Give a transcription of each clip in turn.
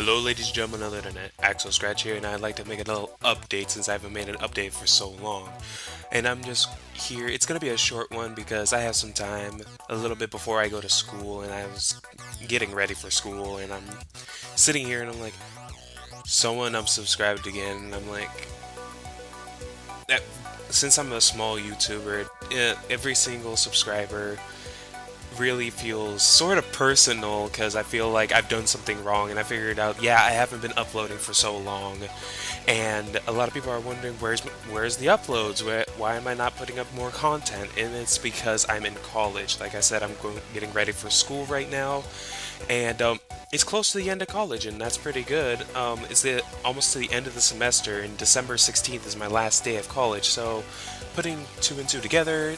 Hello ladies and gentlemen of the internet, Axel Scratch here, and I'd like to make a little update since I haven't made an update for so long. And I'm just here, it's going to be a short one because I have some time a little bit before I go to school, and I was getting ready for school, and I'm sitting here and I'm like, someone unsubscribed again, and I'm like, that, since I'm a small YouTuber, every single subscriber really feels sort of personal because I feel like I've done something wrong, and I figured out, yeah, I haven't been uploading for so long, and a lot of people are wondering where's the uploads, why am I not putting up more content? And it's because I'm in college. Like I said, getting ready for school right now, and it's close to the end of college, and that's pretty good. Almost to the end of the semester, and December 16th is my last day of college, so putting two and two together,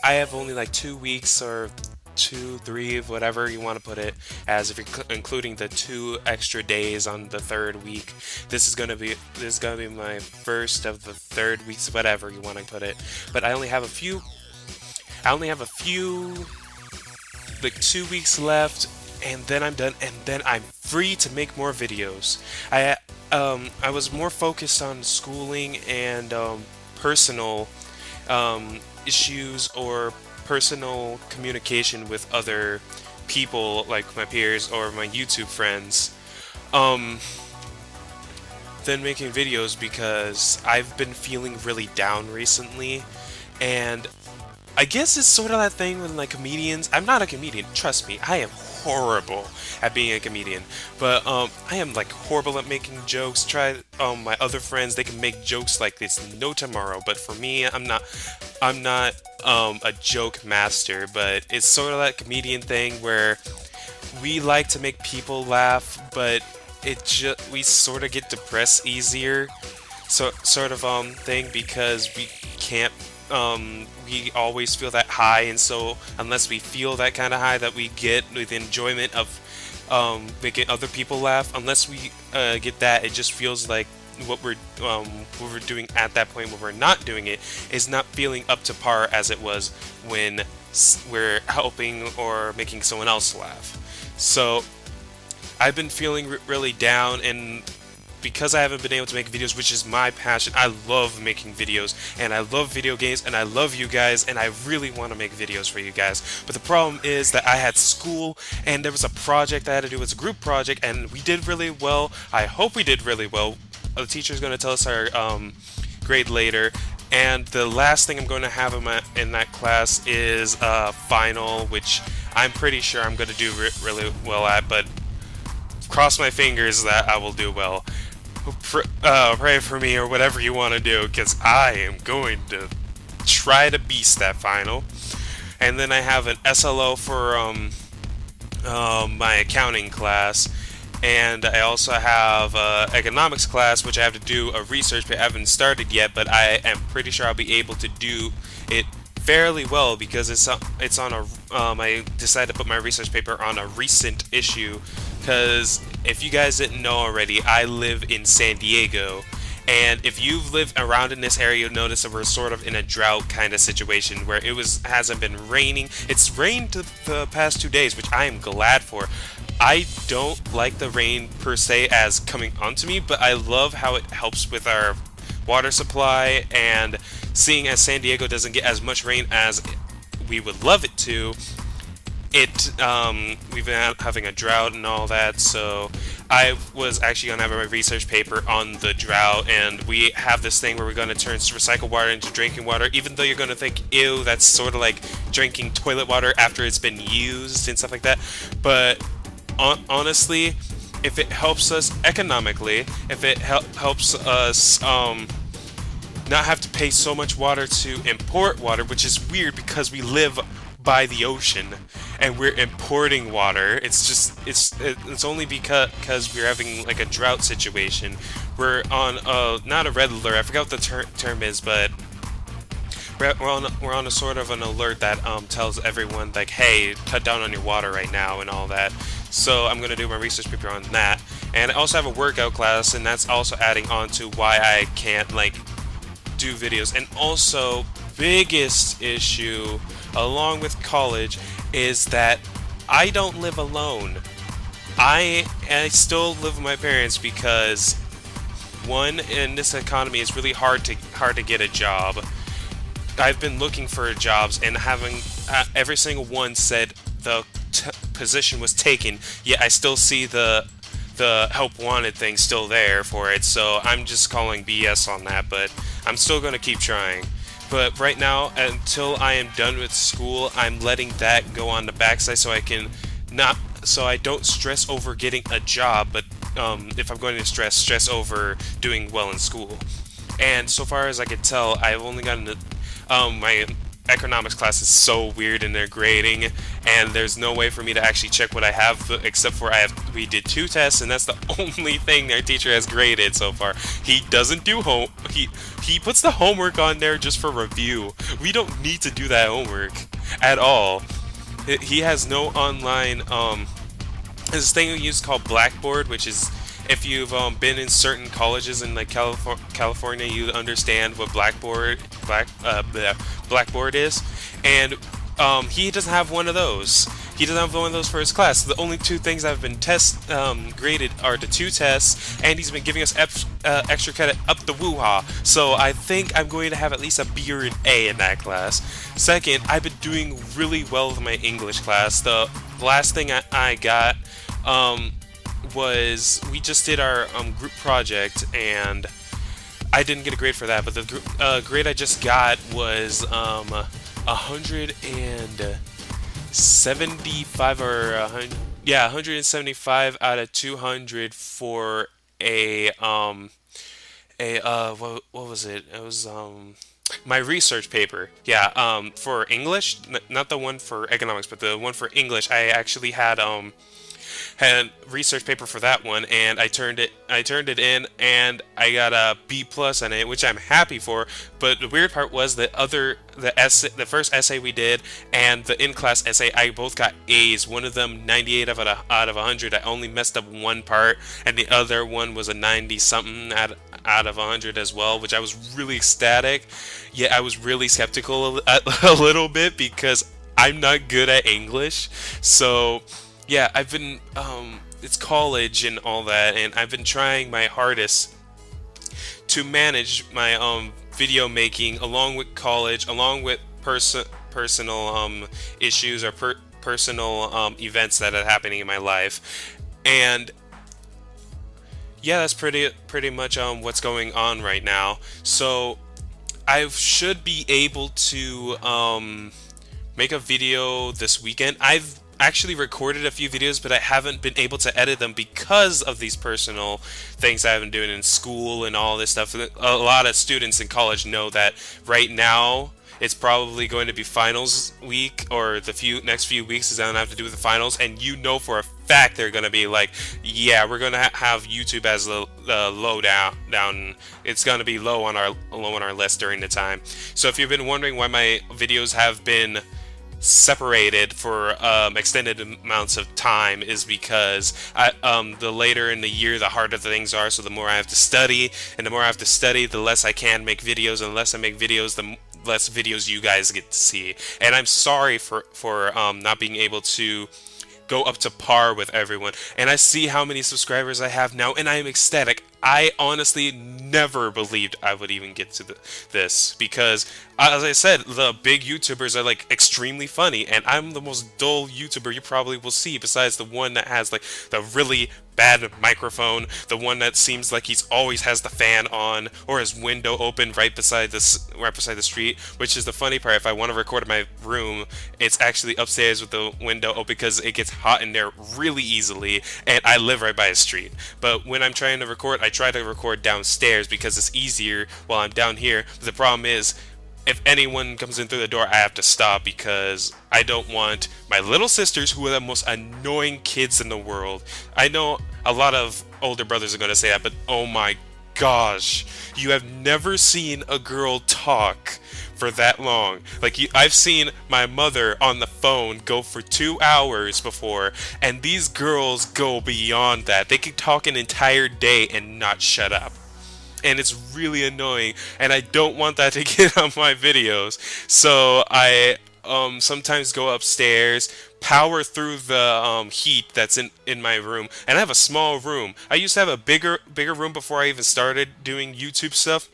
I have only like 2 weeks or two, three, whatever you want to put it, as if you're including the 2 extra days on the third week. This is gonna be my first of the third weeks, whatever you want to put it. But I only have a few like 2 weeks left, and then I'm done, and then I'm free to make more videos. I was more focused on schooling and personal issues or personal communication with other people like my peers or my YouTube friends um, than making videos, because I've been feeling really down recently, and I guess it's sort of that thing with like comedians. I'm not a comedian, trust me. I am horrible at being a comedian, but I am like horrible at making jokes. Try my other friends; they can make jokes like it's no tomorrow. But for me, I'm not. I'm not a joke master. But it's sort of that comedian thing where we like to make people laugh, but we sort of get depressed easier, sort of thing, because we always feel that high, and so unless we feel that kind of high that we get with enjoyment of making other people laugh, unless we get that, it just feels like what we're doing at that point when we're not doing it is not feeling up to par as it was when we're helping or making someone else laugh. So I've been feeling really down, and because I haven't been able to make videos, which is my passion. I love making videos, and I love video games, and I love you guys, and I really want to make videos for you guys. But the problem is that I had school, and there was a project I had to do. It was a group project, and we did really well. I hope we did really well. The teacher's going to tell us our grade later. And the last thing I'm going to have in that class is a final, which I'm pretty sure I'm going to do really well at, but cross my fingers that I will do well. Pray for me or whatever you want to do, because I am going to try to beast that final. And then I have an SLO for my accounting class, and I also have economics class, which I have to do a research paper. I haven't started yet, but I am pretty sure I'll be able to do it fairly well, because it's on a I decided to put my research paper on a recent issue, because if you guys didn't know already, I live in San Diego, and if you've lived around in this area, you'll notice that we're sort of in a drought kind of situation where hasn't been raining. It's rained the past 2 days, which I am glad for. I don't like the rain per se as coming onto me, but I love how it helps with our water supply, and seeing as San Diego doesn't get as much rain as we would love it to, we've been having a drought and all that. So I was actually going to have a research paper on the drought, and we have this thing where we're going to turn recycled water into drinking water, even though you're going to think, ew, that's sort of like drinking toilet water after it's been used and stuff like that. But honestly, if it helps us economically, if it helps us not have to pay so much water to import water, which is weird because we live by the ocean and we're importing water. It's only because we're having like a drought situation. We're on not a red alert. I forgot what the term is, but we're on a sort of an alert that tells everyone like, hey, cut down on your water right now and all that. So I'm gonna do my research paper on that, and I also have a workout class, and that's also adding on to why I can't like do videos. And also, biggest issue along with college is that I don't live alone. I still live with my parents because one, in this economy, it's really hard to get a job. I've been looking for jobs and having every single one said the position was taken. Yet I still see the help wanted thing still there for it. So I'm just calling BS on that, but I'm still gonna keep trying. But right now, until I am done with school, I'm letting that go on the backside so I can not so I don't stress over getting a job, but if I'm going to stress over doing well in school. And so far as I can tell, I've only gotten my economics class is so weird in their grading, and there's no way for me to actually check what I have except for we did two tests, and that's the only thing our teacher has graded so far. He doesn't do he puts the homework on there just for review. We don't need to do that homework at all. He has no online there's this thing we use called Blackboard, which is if you've been in certain colleges in like California, you understand what Blackboard is, and he doesn't have one of those. He doesn't have one of those for his class. The only two things that have been graded are the two tests, and he's been giving us extra credit up the woo-ha. So I think I'm going to have at least a B or an A in that class. Second, I've been doing really well with my English class. The last thing I got was we just did our group project, and I didn't get a grade for that, but the grade I just got was 175 or 100, yeah, 175 out of 200 for what was it? It was my research paper. Yeah, for English, not the one for economics, but the one for English. I actually had research paper for that one, and I turned it in, and I got a B plus on it, which I'm happy for. But the weird part was the first essay we did and the in-class essay, I both got A's. One of them 98 out of 100. I only messed up one part, and the other one was a 90 something out of 100 as well, which I was really ecstatic. Yet I was really skeptical a little bit because I'm not good at English. So yeah, I've been it's college and all that, and I've been trying my hardest to manage my video making along with college, along with personal issues or personal events that are happening in my life. And yeah, that's pretty much what's going on right now. So I should be able to make a video this weekend. I've actually recorded a few videos, but I haven't been able to edit them because of these personal things I've been doing in school and all this stuff. A lot of students in college know that right now it's probably going to be finals week, or the next few weeks is going to have to do with the finals, and you know for a fact they're going to be like, yeah, we're going to have YouTube as the low down. It's going to be low on our list during the time. So if you've been wondering why my videos have been separated for extended amounts of time, is because the later in the year, the harder the things are. So the more I have to study, and the more I have to study, the less I can make videos. And the less I make videos, the less videos you guys get to see. And I'm sorry for not being able to go up to par with everyone. And I see how many subscribers I have now, and I am ecstatic. I honestly never believed I would even get to this, because as I said, the big YouTubers are like extremely funny, and I'm the most dull YouTuber you probably will see, besides the one that has like the really bad microphone, the one that seems like he's always has the fan on or his window open right beside the street. Which is the funny part. If I want to record in my room, it's actually upstairs with the window open because it gets hot in there really easily, and I live right by a street. But when I'm trying to record, I try to record downstairs because it's easier while I'm down here. But the problem is, if anyone comes in through the door, I have to stop because I don't want my little sisters, who are the most annoying kids in the world. I know a lot of older brothers are going to say that, but oh my gosh, you have never seen a girl talk for that long. Like, I've seen my mother on the phone go for 2 hours before, and these girls go beyond that. They can talk an entire day and not shut up. And it's really annoying, and I don't want that to get on my videos. So I sometimes go upstairs, power through the heat that's in my room, and I have a small room. I used to have a bigger room before I even started doing YouTube stuff.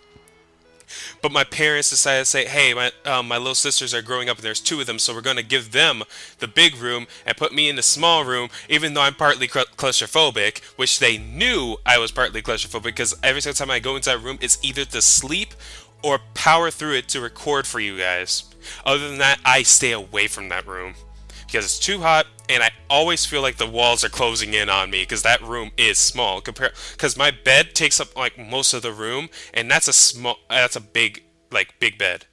But my parents decided to say, "Hey, my little sisters are growing up, and there's two of them, so we're gonna give them the big room and put me in the small room." Even though I'm partly claustrophobic, which they knew I was partly claustrophobic, because every single time I go into that room, it's either to sleep or power through it to record for you guys. Other than that, I stay away from that room because it's too hot, and I always feel like the walls are closing in on me because that room is small compared, because my bed takes up like most of the room, and that's a big, like, big bed.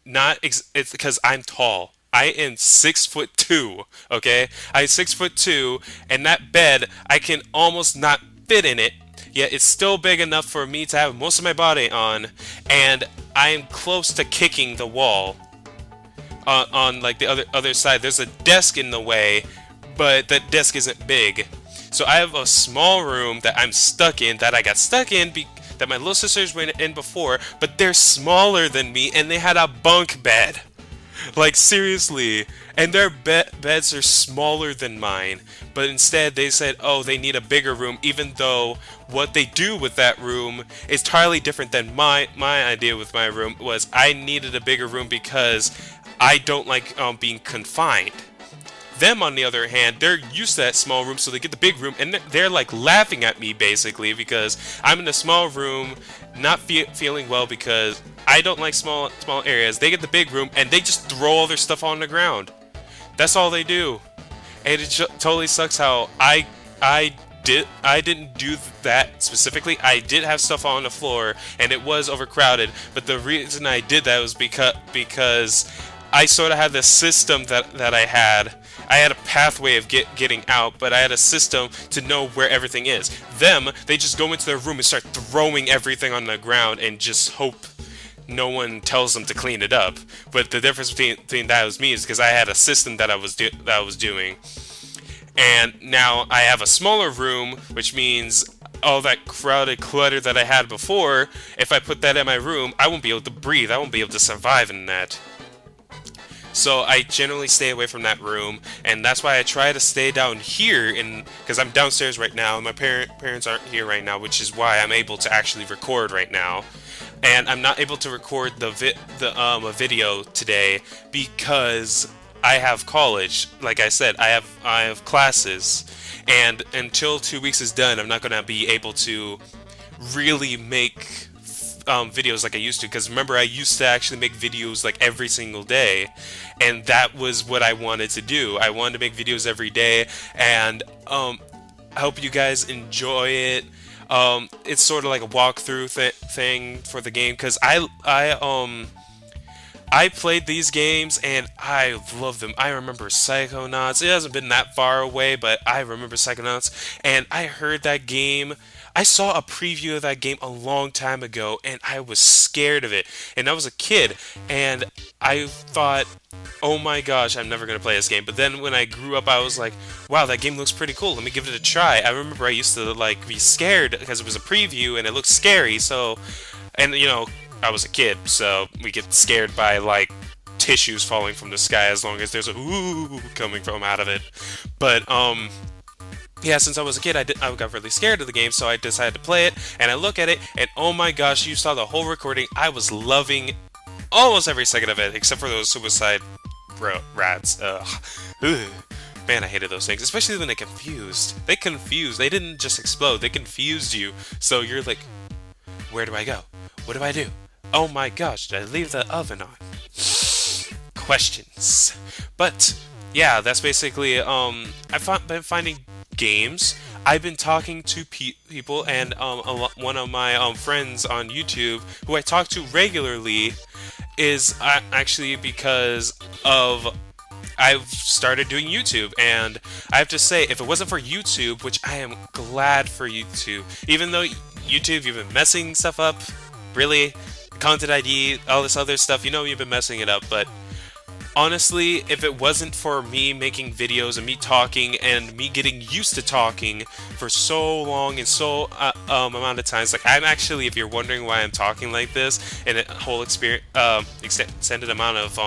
It's because I'm tall. I am 6'2". Okay, I'm 6'2", and that bed I can almost not fit in it. Yet it's still big enough for me to have most of my body on, and I am close to kicking the wall. On like the other side, there's a desk in the way, but that desk isn't big. So I have a small room that I'm stuck in, that I got stuck in that my little sisters went in before, but they're smaller than me, and they had a bunk bed. Like, seriously. And their beds are smaller than mine. But instead, they said, oh, they need a bigger room, even though what they do with that room is entirely different than my idea with my room. Was I needed a bigger room because I don't like being confined. Them, on the other hand, they're used to that small room, so they get the big room, and they're like laughing at me basically because I'm in a small room, not feeling well because I don't like small areas. They get the big room, and they just throw all their stuff on the ground. That's all they do, and it totally sucks how I didn't do that specifically. I did have stuff on the floor, and it was overcrowded. But the reason I did that was because I sort of had this system that I had. I had a pathway of getting out, but I had a system to know where everything is. They just go into their room and start throwing everything on the ground and just hope no one tells them to clean it up. But the difference between that was me is because I had a system that I was doing. And now I have a smaller room, which means all that crowded clutter that I had before, if I put that in my room, I won't be able to breathe. I won't be able to survive in that. So I generally stay away from that room, and that's why I try to stay down here, because I'm downstairs right now, and my parents aren't here right now, which is why I'm able to actually record right now. And I'm not able to record a video today because I have college. Like I said, I have classes, and until 2 weeks is done, I'm not gonna be able to really make videos like I used to. Because remember, I used to actually make videos like every single day, and that was what I wanted to do. I wanted to make videos every day, and I hope you guys enjoy it. It's sort of like a walkthrough thing for the game, because I played these games and I love them. I remember Psychonauts. It hasn't been that far away, but I remember Psychonauts, and I heard that game. I saw a preview of that game a long time ago, and I was scared of it. And I was a kid, and I thought, oh my gosh, I'm never going to play this game. But then when I grew up, I was like, wow, that game looks pretty cool. Let me give it a try. I remember I used to like be scared because it was a preview and it looked scary. So, and you know, I was a kid, so we get scared by like tissues falling from the sky as long as there's a ooh coming from out of it. But yeah, since I was a kid, I got really scared of the game, so I decided to play it, and I look at it, and oh my gosh, you saw the whole recording. I was loving almost every second of it, except for those suicide rats. Ugh. Man, I hated those things, especially when they confused. They didn't just explode, they confused you. So you're like, where do I go? What do I do? Oh my gosh, did I leave the oven on? Questions. But yeah, that's basically I've been finding games. I've been talking to people, and one of my friends on YouTube who I talk to regularly is actually because of I've started doing YouTube. And I have to say, if it wasn't for YouTube, which I am glad for YouTube, even though YouTube, you've been messing stuff up, really, content ID, all this other stuff, you know you've been messing it up, but honestly, if it wasn't for me making videos and me talking and me getting used to talking for so long and so amount of times, like I'm actually, if you're wondering why I'm talking like this, and a whole extended amount of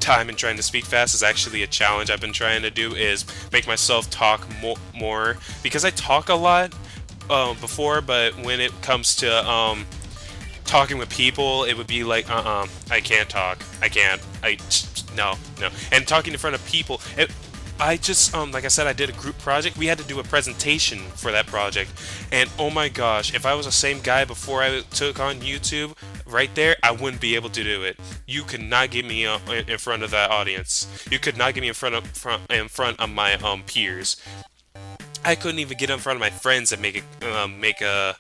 time and trying to speak fast is actually a challenge I've been trying to do, is make myself talk more because I talk a lot before, but when it comes to talking with people, it would be like, I can't talk. I can't. No. And talking in front of people, I just, like I said, I did a group project. We had to do a presentation for that project. And oh my gosh, if I was the same guy before I took on YouTube, right there, I wouldn't be able to do it. You could not get me in front of that audience. You could not get me in front of my peers. I couldn't even get in front of my friends and make a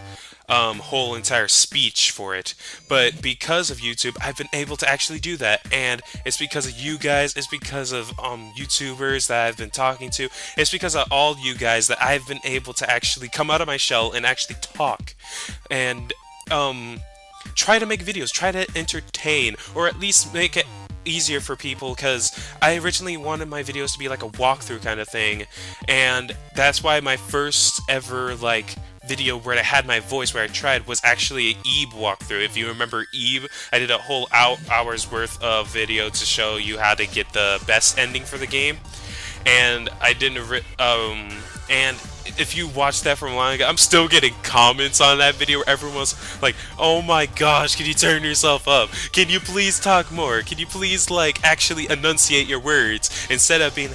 whole entire speech for it. But because of YouTube, I've been able to actually do that, and it's because of you guys. It's because of YouTubers that I've been talking to. It's because of all you guys that I've been able to actually come out of my shell and actually talk, and try to make videos, try to entertain, or at least make it easier for people, because I originally wanted my videos to be like a walkthrough kind of thing, and that's why my first ever video where I had my voice, where I tried, was actually an Eve walkthrough. If you remember Eve, I did a whole hour's worth of video to show you how to get the best ending for the game, and I didn't and if you watched that from a while ago, I'm still getting comments on that video where everyone's like, oh my gosh, can you turn yourself up? Can you please talk more? Can you please actually enunciate your words instead of being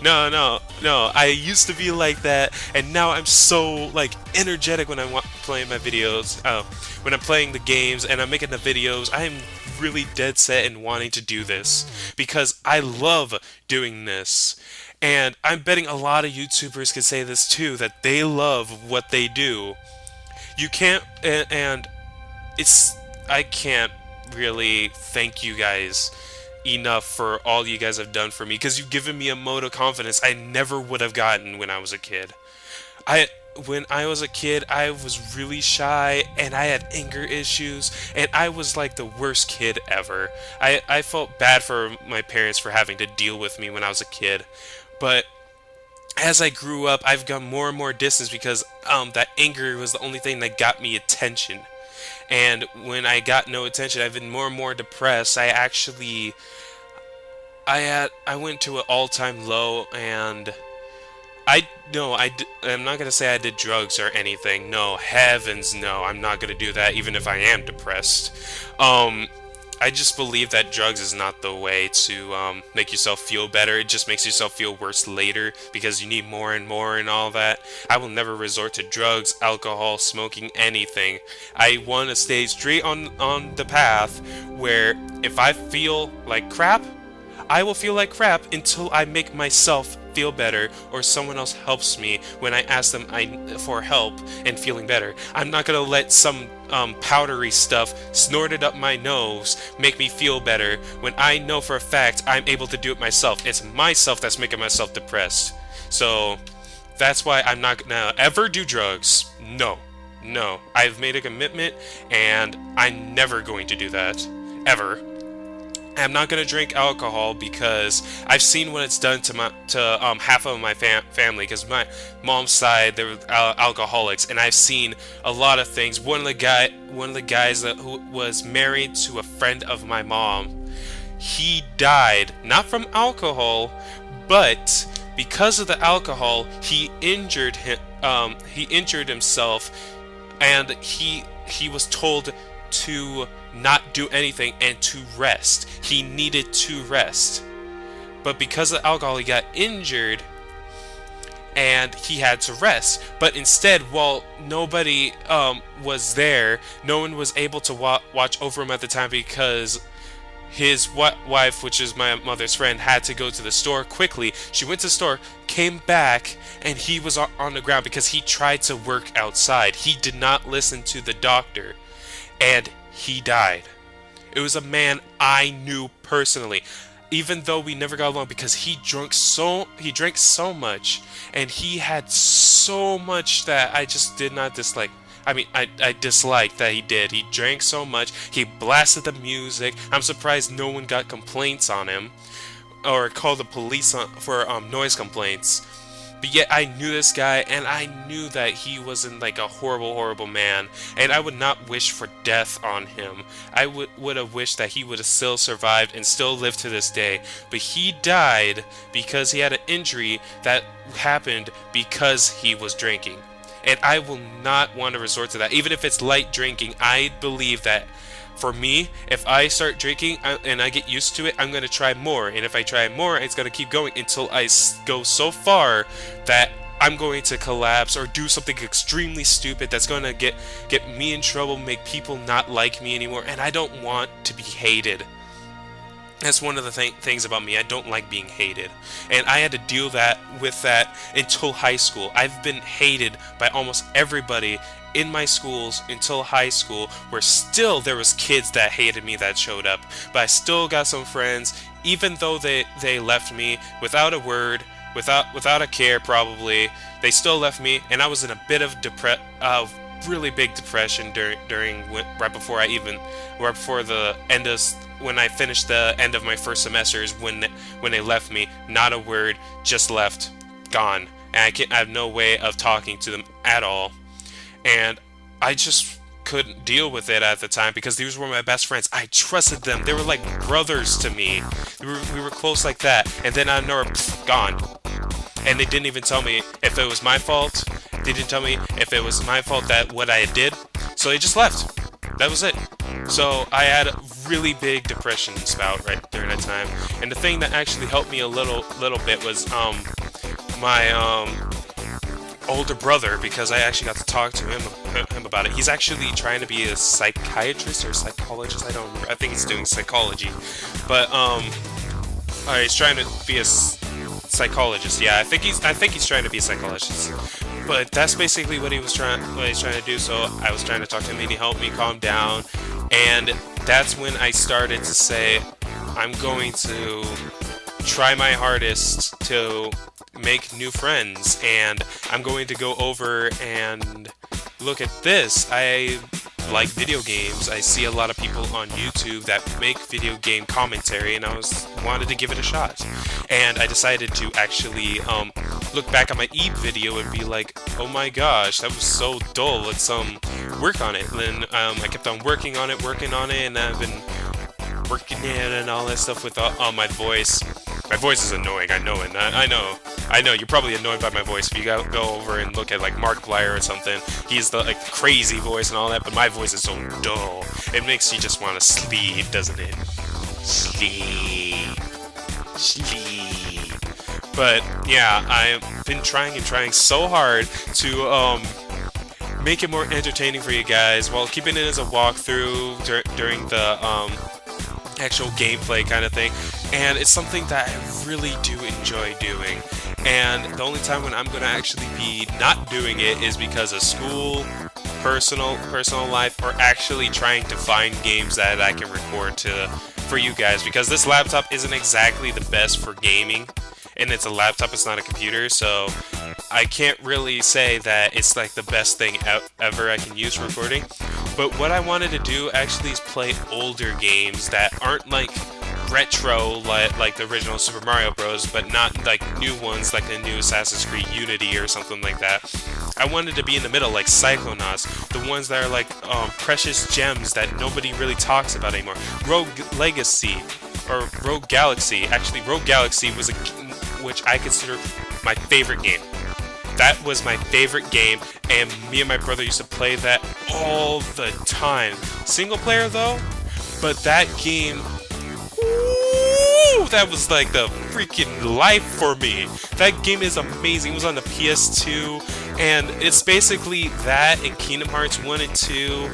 no. I used to be like that, and now I'm so energetic when I'm playing my videos. When I'm playing the games and I'm making the videos, I'm really dead set in wanting to do this because I love doing this. And I'm betting a lot of YouTubers could say this too, that they love what they do. You can't, and I can't really thank you guys enough for all you guys have done for me, because you've given me a mode of confidence I never would have gotten when I was a kid. When I was a kid, I was really shy, and I had anger issues, and I was like the worst kid ever. I felt bad for my parents for having to deal with me when I was a kid. But as I grew up, I've got more and more distance, because that anger was the only thing that got me attention. And when I got no attention, I've been more and more depressed. I went to an all-time low, and I'm not gonna say I did drugs or anything. No, heavens no, I'm not gonna do that, even if I am depressed. I just believe that drugs is not the way to make yourself feel better. It just makes yourself feel worse later, because you need more and more and all that. I will never resort to drugs, alcohol, smoking, anything. I want to stay straight on the path where if I feel like crap, I will feel like crap until I make myself feel better, or someone else helps me when I ask them for help and feeling better. I'm not gonna let some powdery stuff snorted up my nose make me feel better when I know for a fact I'm able to do it myself. It's myself that's making myself depressed. So that's why I'm not gonna ever do drugs. No. I've made a commitment, and I'm never going to do that. Ever. I'm not gonna drink alcohol because I've seen what it's done to half of my family. Because my mom's side, they were alcoholics, and I've seen a lot of things. One of the guys who was married to a friend of my mom, he died not from alcohol, but because of the alcohol, he injured himself, and he was told to not do anything and to rest. He needed to rest, but because of alcohol, he got injured and he had to rest. But instead, while nobody was there, no one was able to watch over him at the time, because his wife, which is my mother's friend, had to go to the store quickly. She went to the store, came back, and he was on the ground because he tried to work outside. He did not listen to the doctor, and he died. It was a man I knew personally, even though we never got along, because he drank so much, and he had so much that I just did not dislike. I disliked that he did. He drank so much. He blasted the music. I'm surprised no one got complaints on him or called the police for noise complaints, But yet I knew this guy, and I knew that he wasn't like a horrible, horrible man, and I would not wish for death on him. I would have wished that he would have still survived and still lived to this day. But he died because he had an injury that happened because he was drinking. And I will not want to resort to that. Even if it's light drinking, I believe that for me, if I start drinking and I get used to it, I'm going to try more. And if I try more, it's going to keep going until I go so far that I'm going to collapse or do something extremely stupid that's going to get me in trouble, make people not like me anymore. And I don't want to be hated. That's one of the things about me. I don't like being hated. And I had to deal with that until high school. I've been hated by almost everybody in my schools until high school, where still there was kids that hated me that showed up. But I still got some friends, even though they left me without a word, without a care probably. They still left me, and I was in a bit of really big depression right before the end of when I finished the end of my first semesters, when they left me. Not a word, just left, gone, and I have no way of talking to them at all. And I just couldn't deal with it at the time because these were my best friends. I trusted them. They were like brothers to me. We were close like that. And then I know, gone. And they didn't even tell me if it was my fault. They didn't tell me if it was my fault that what I did. So they just left. That was it. So I had a really big depression spout right during that time. And the thing that actually helped me a little bit was my older brother, because I actually got to talk to him about it. He's actually trying to be a psychiatrist or psychologist. I don't remember. I think he's doing psychology, but he's trying to be a psychologist. Yeah, I think he's trying to be a psychologist. But that's basically what he's trying to do. So I was trying to talk to him, and he helped me calm down. And that's when I started to say, I'm going to try my hardest to make new friends, and I'm going to go over and look at this. I like video games. I see a lot of people on YouTube that make video game commentary, and I wanted to give it a shot. And I decided to actually look back at my Eve video and be like, oh my gosh, that was so dull. Let's work on it. And then I kept on working on it, and I've been working it and all that stuff with my voice. My voice is annoying, I know it. I know, you're probably annoyed by my voice. If you go over and look at like Markiplier or something, he's the like crazy voice and all that, but my voice is so dull. It makes you just want to sleep, doesn't it? Sleep. But yeah, I've been trying so hard to make it more entertaining for you guys while keeping it as a walkthrough during the actual gameplay kind of thing. And it's something that I really do enjoy doing. And the only time when I'm going to actually be not doing it is because of school, personal life, or actually trying to find games that I can record for you guys. Because this laptop isn't exactly the best for gaming, and it's a laptop, it's not a computer, so I can't really say that it's like the best thing ever I can use for recording. But what I wanted to do actually is play older games that aren't like retro like the original Super Mario Bros, but not like new ones like the new Assassin's Creed Unity or something like that. I wanted to be in the middle, like Psychonauts, the ones that are like precious gems that nobody really talks about anymore. Rogue Legacy or Rogue Galaxy. Actually, Rogue Galaxy was which I consider my favorite game. That was my favorite game, and me and my brother used to play that all the time. Single player though, but that game, ooh, that was like the freaking life for me. That game is amazing. It was on the PS2, and it's basically that and Kingdom Hearts 1 and 2,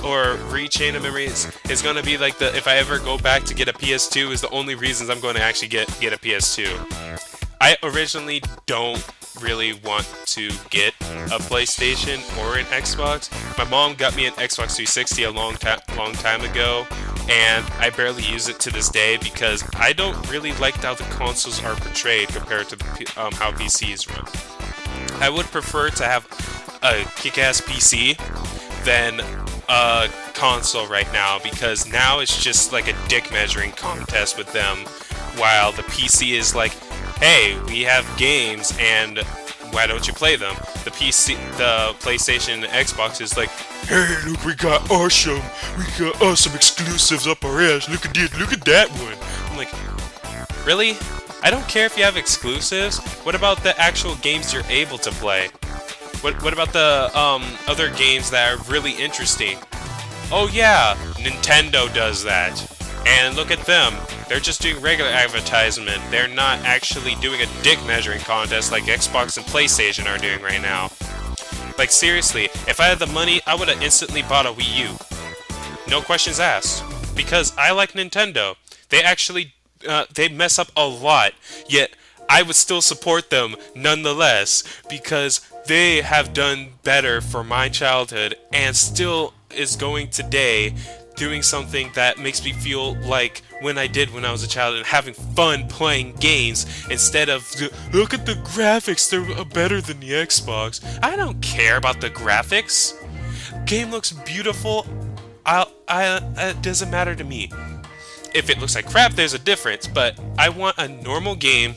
or Rechain of Memories is going to be like if I ever go back to get a PS2 is the only reasons I'm going to actually get a PS2. I originally don't really want to get a PlayStation or an Xbox. My mom got me an Xbox 360 a long time ago, and I barely use it to this day because I don't really like how the consoles are portrayed compared to how PCs run. I would prefer to have a kick-ass PC than a console right now, because now it's just like a dick measuring contest with them, while the PC is like, hey, we have games, and why don't you play them? The PlayStation and the Xbox is like, hey, look, we got awesome exclusives up our ass. Look at this, look at that one. I'm like, really? I don't care if you have exclusives. What about the actual games you're able to play? What about the other games that are really interesting? Oh yeah, Nintendo does that. And look at them. They're just doing regular advertisement. They're not actually doing a dick measuring contest like Xbox and PlayStation are doing right now. Like seriously, if I had the money, I would have instantly bought a Wii U. No questions asked. Because I like Nintendo. They actually, they mess up a lot. Yet, I would still support them nonetheless. Because they have done better for my childhood and still is going today doing something that makes me feel like when I was a child and having fun playing games instead of look at the graphics, they're better than the Xbox. I don't care about the graphics. Game looks beautiful. It doesn't matter to me. If it looks like crap, there's a difference, but I want a normal game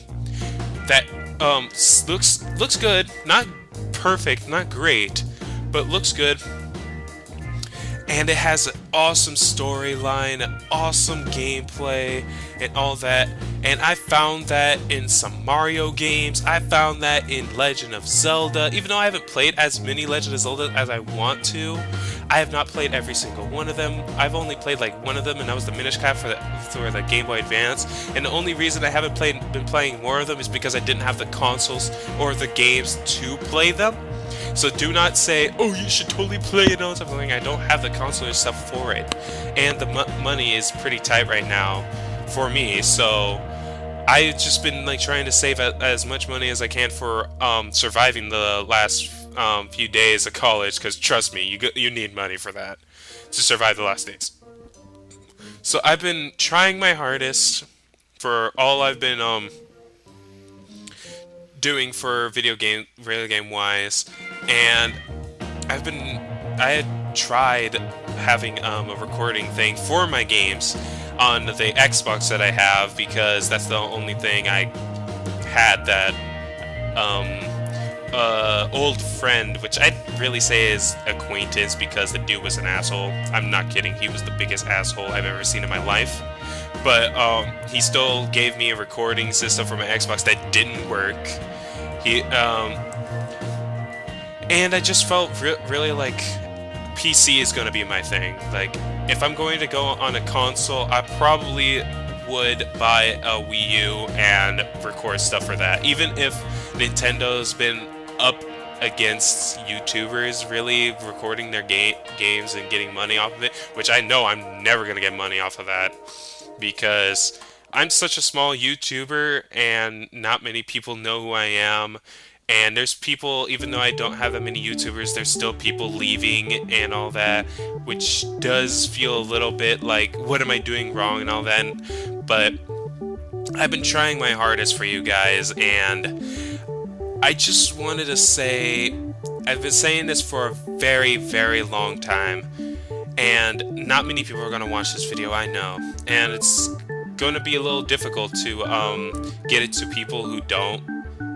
that looks good, not perfect, not great, but looks good. And it has an awesome storyline, an awesome gameplay, and all that. And I found that in some Mario games. I found that in Legend of Zelda. Even though I haven't played as many Legend of Zelda as I want to, I have not played every single one of them. I've only played like one of them, and that was the Minish Cap for the Game Boy Advance. And the only reason I haven't been playing more of them is because I didn't have the consoles or the games to play them. So do not say, oh, you should totally play it on something. I don't have the console or stuff for it. And the money is pretty tight right now for me. So I've just been like trying to save as much money as I can for surviving the last few days of college. Because trust me, you need money for that to survive the last days. So I've been trying my hardest for all I've been doing for video game wise, and I had tried having a recording thing for my games on the Xbox that I have, because that's the only thing I had that old friend, which I'd really say is acquaintance, because the dude was an asshole. I'm not kidding, he was the biggest asshole I've ever seen in my life. But he still gave me a recording system for my Xbox that didn't work. And I just felt really like PC is going to be my thing. Like, if I'm going to go on a console, I probably would buy a Wii U and record stuff for that. Even if Nintendo's been up against YouTubers really recording their games and getting money off of it, which I know I'm never going to get money off of that, because I'm such a small YouTuber and not many people know who I am. And there's people, even though I don't have that many YouTubers, there's still people leaving and all that, which does feel a little bit like, what am I doing wrong and all that. But I've been trying my hardest for you guys, and I just wanted to say, I've been saying this for a very, very long time, and not many people are going to watch this video, I know. And it's going to be a little difficult to get it to people who don't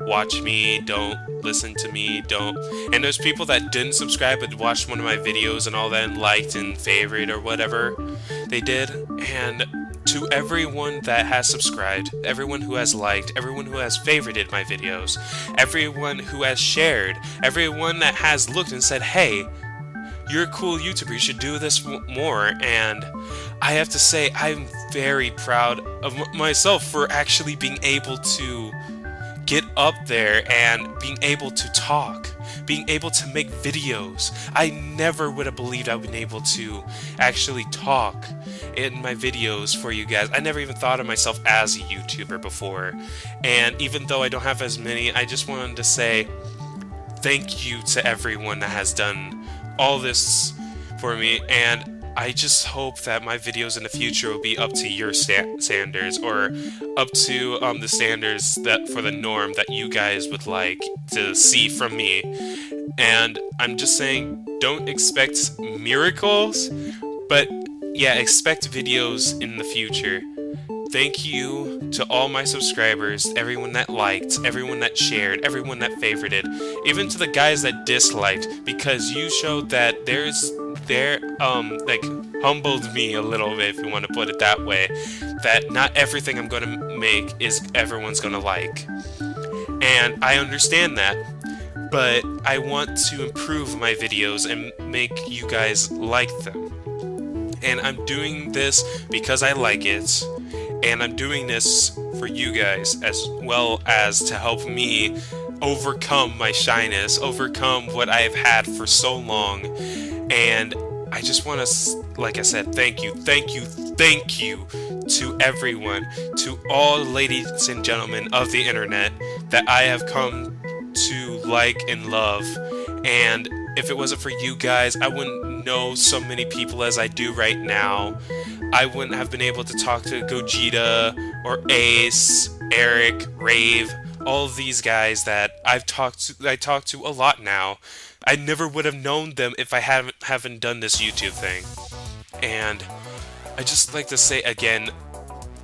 watch me, don't listen to me, and there's people that didn't subscribe but watched one of my videos and all that and liked and favorite or whatever they did. And to everyone that has subscribed, everyone who has liked, everyone who has favorited my videos, everyone who has shared, everyone that has looked and said, hey, you're a cool YouTuber, you should do this more. And I have to say, I'm very proud of myself for actually being able to get up there and being able to talk, being able to make videos. I never would have believed I would be able to actually talk in my videos for you guys. I never even thought of myself as a YouTuber before. And even though I don't have as many, I just wanted to say thank you to everyone that has done all this for me, and I just hope that my videos in the future will be up to your standards, or up to the standards that for the norm that you guys would like to see from me. And I'm just saying, don't expect miracles, but yeah, expect videos in the future. Thank you to all my subscribers, everyone that liked, everyone that shared, everyone that favorited, even to the guys that disliked, because you showed that like humbled me a little bit, if you want to put it that way, that not everything I'm gonna make is everyone's gonna like. And I understand that, but I want to improve my videos and make you guys like them. And I'm doing this because I like it, and I'm doing this for you guys as well as to help me overcome my shyness, overcome what I've had for so long. And I just want to, like I said, thank you to everyone, to all ladies and gentlemen of the internet that I have come to like and love. And if it wasn't for you guys, I wouldn't know so many people as I do right now. I wouldn't have been able to talk to Gogeta or Ace, Eric, Rave, all of these guys that I talk to a lot now. I never would have known them if I haven't done this YouTube thing. And I just like to say again,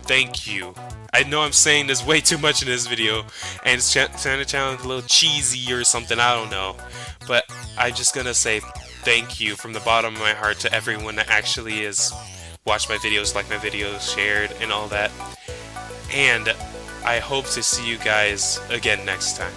thank you. I know I'm saying this way too much in this video, and it's trying to sound a little cheesy or something, I don't know. But I'm just gonna say thank you from the bottom of my heart to everyone that actually has watched my videos, liked my videos, shared, and all that. And I hope to see you guys again next time.